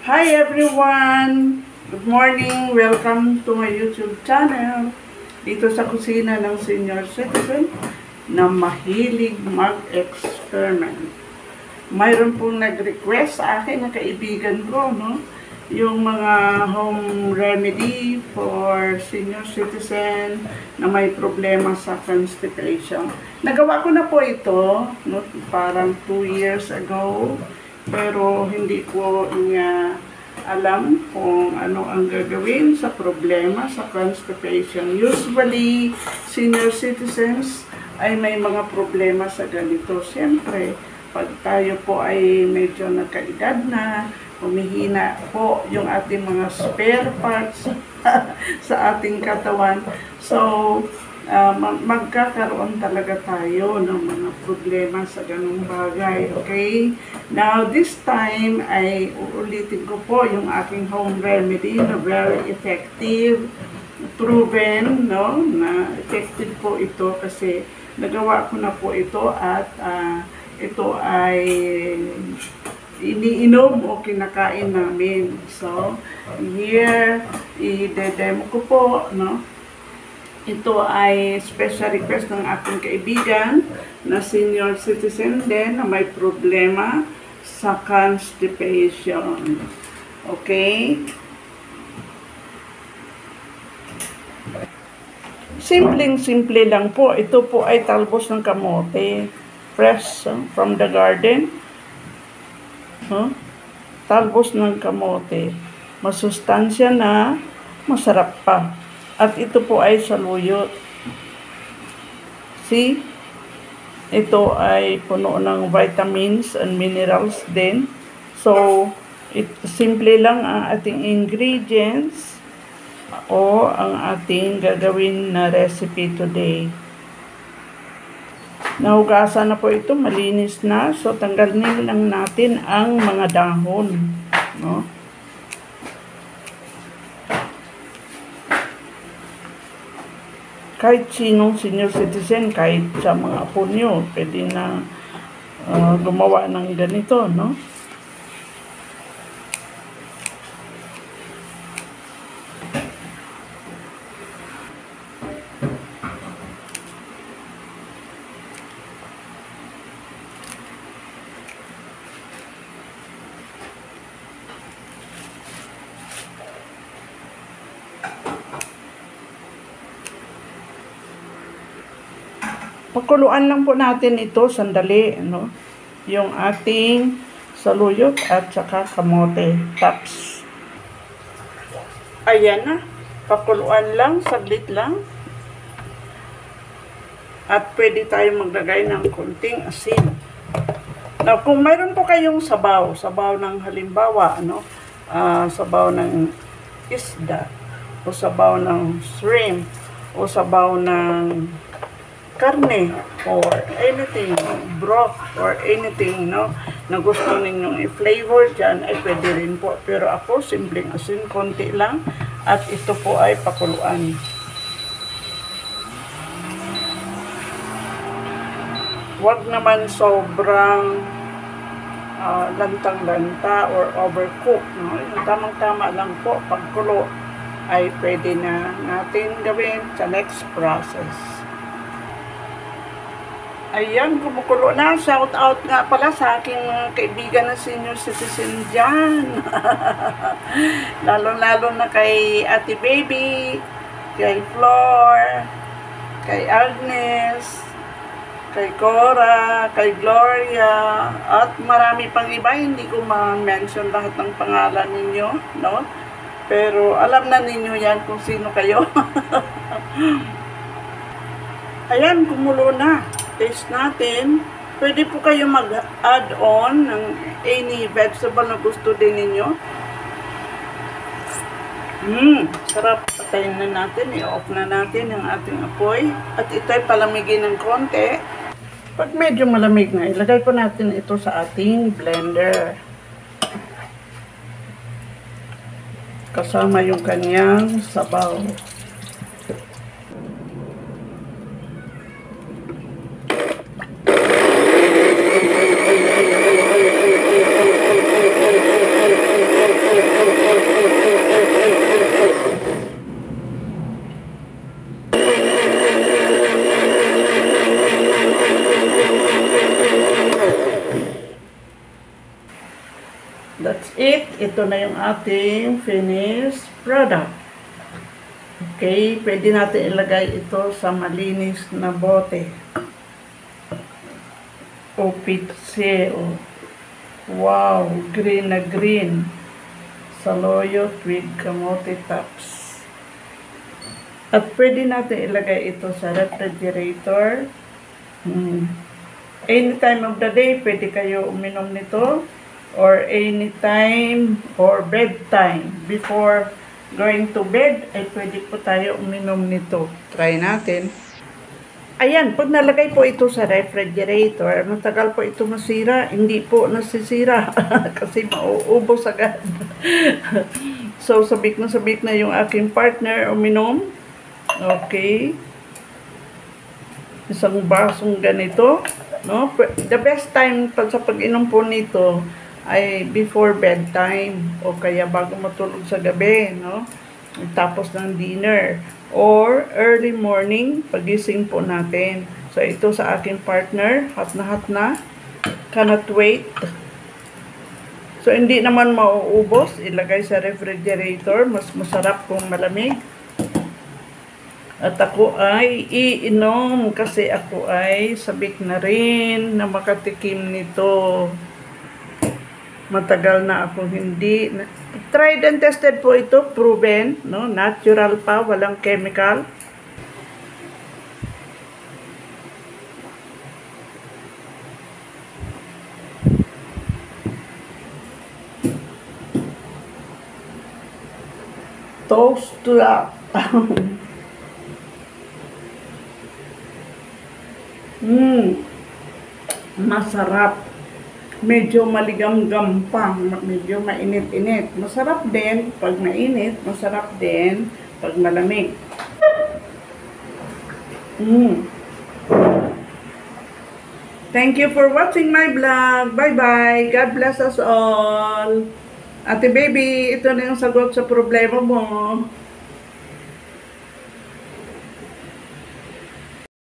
Hi everyone! Good morning! Welcome to my YouTube channel. Dito sa kusina ng senior citizen na mahilig mag-experiment. Mayroon pong nag-request sa akin na kaibigan ko, no? Yung mga home remedy for senior citizen na may problema sa constipation. Nagawa ko na po ito, no? Parang 2 years ago. Pero hindi ko niya alam kung ano ang gagawin sa problema sa constipation. Usually, senior citizens ay may mga problema sa ganito. Siyempre, pag tayo po ay medyo nagkaedad na, humihina po yung ating mga spare parts sa ating katawan. So, magkakaroon talaga tayo ng mga problema sa ganung bagay, okay? Now, this time, ay uulitin ko po yung aking home remedy na very effective, proven, no? Na effective po ito kasi nagawa ko na po ito at ito ay iniinom o kinakain namin. So, here, i-demo ko po, no? Ito ay special request ng aking kaibigan na senior citizen din na may problema sa constipation. Okay? Simpleng-simple lang po. Ito po ay talbos ng kamote. Fresh from the garden. Talbos ng kamote. Masustansya na, masarap pa. At ito po ay saluyot. See? Ito ay puno ng vitamins and minerals din. So, simple lang ang ating ingredients o ang ating gagawin na recipe today. Nahugasan na po ito, malinis na. So, tanggalin lang natin ang mga dahon. No? Kahit sinong senior citizen, kahit sa mga apo nyo, pwede na gumawa ng ganito, no? Pakuluan lang po natin ito sandali, no? Yung ating saluyot at saka kamote tops. Ayan na. Pakuluan lang, saglit lang. At pwede tayo maglagay ng konting asin. Now, kung mayroon po kayong sabaw ng halimbawa, ano? Sabaw ng isda, o sabaw ng shrimp, o sabaw ng karne or anything, broth or anything, no, na gusto ninyong i-flavor dyan, ay pwede rin po. Pero ako, simpleng asin, konti lang, at ito po ay pakuluan. Huwag naman sobrang lantang-lanta or overcook, no? Yung tamang-tama lang po, pagkulo, ay pwede na natin gawin sa next process. Ayan, kumukulo na. Shout out nga pala sa aking kaibigan na senior citizen dyan. Lalo-lalo na kay Ate Baby, kay Flor, kay Agnes, kay Cora, kay Gloria, at marami pang iba. Hindi ko ma-mention lahat ng pangalan ninyo, no? Pero alam na ninyo yan kung sino kayo. Ayan, kumulo na. Taste natin. Pwede po kayo mag-add on ng any vegetable na gusto din ninyo. Sarap. Patayin na natin. I-off na natin ang ating apoy. At ito ay palamigin ng konti. Pag medyo malamig na, ilagay po natin ito sa ating blender. Kasama yung kanyang sabaw. That's it. Ito na yung ating finished product. Okay, pwede natin ilagay ito sa malinis na bote. O pitse, o. Wow, green na green. Saluyot with kamote tops. At pwede natin ilagay ito sa refrigerator. Any time of the day, pwede kayo uminom nito. Or any time or bedtime. Before going to bed, ay pwede po tayo uminom nito. Try natin. Ayan, pag nalagay po ito sa refrigerator, matagal po ito masira. Hindi po nasisira. Kasi mauubos agad. So, sabik na yung aking partner uminom. Okay. Isang basong ganito. No? The best time sa pag-inom po nito ay before bedtime o kaya bago matulog sa gabi, no? Tapos ng dinner or early morning pagising po natin. So ito sa aking partner, hot na, cannot wait. So hindi naman mauubos, ilagay sa refrigerator, mas masarap kung malamig. At ako ay iinom kasi ako ay sabik na rin na makatikim nito. Matagal na ako hindi. Tried and tested po ito, proven, no? Natural pa, walang chemical. Toast to that. Masarap. Medyo maligam-gam pa, medyo mainit-init. Masarap din pag mainit, masarap din pag malamig. Thank you for watching my vlog. Bye-bye. God bless us all. Ate baby, ito na yung sagot sa problema mo.